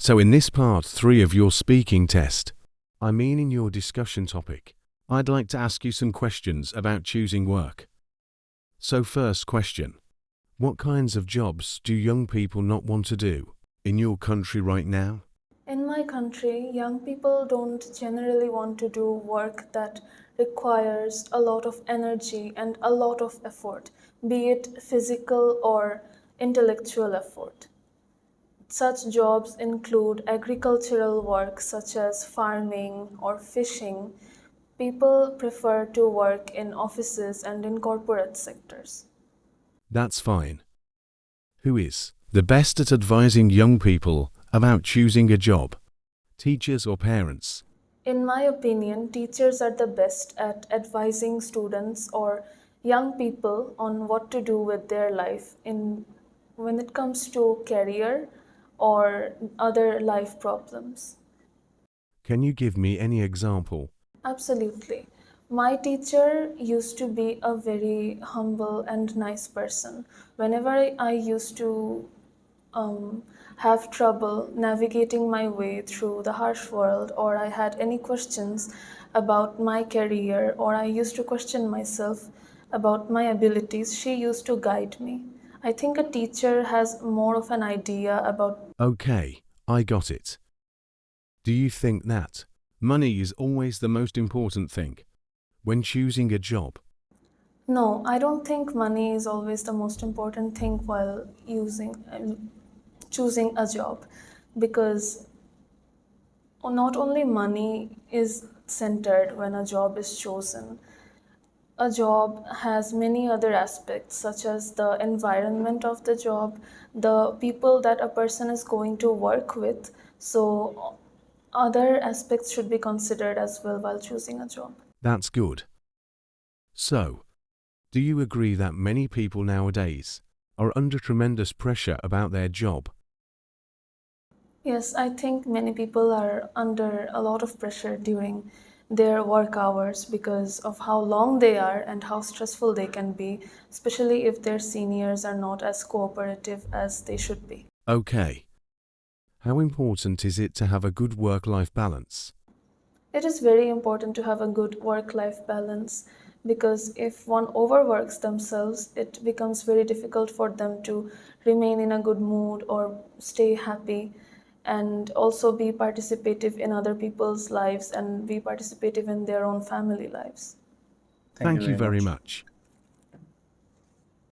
So in this part 3 of your speaking test, in your discussion topic, I'd like to ask you some questions about choosing work. So first question, what kinds of jobs do young people not want to do in your country right now? In my country, young people don't generally want to do work that requires a lot of energy and a lot of effort, be it physical or intellectual effort. Such jobs include agricultural work such as farming or fishing. People prefer to work in offices and in corporate sectors. That's fine. Who is the best at advising young people about choosing a job? Teachers or parents? In my opinion, teachers are the best at advising students or young people on what to do with their life in when it comes to career or other life problems. Can you give me any example? Absolutely. My teacher used to be a very humble and nice person. Whenever I used to um, have trouble navigating my way through the harsh world, or I had any questions about my career, or I used to question myself about my abilities, she used to guide me. I think a teacher has more of an idea about. Okay, I got it. Do you think that money is always the most important thing when choosing a job? No, I don't think money is always the most important thing while choosing a job, because not only money is centered when a job is chosen. A job has many other aspects, such as the environment of the job, the people that a person is going to work with. So, other aspects should be considered as well while choosing a job. That's good. So, do you agree that many people nowadays are under tremendous pressure about their job? Yes, I think many people are under a lot of pressure during their work hours because of how long they are and how stressful they can be, especially if their seniors are not as cooperative as they should be. Okay. How important is it to have a good work-life balance? It is very important to have a good work life balance because if one overworks themselves, it becomes very difficult for them to remain in a good mood or stay happy and also be participative in other people's lives and be participative in their own family lives. Thank you Thank you very very much. much.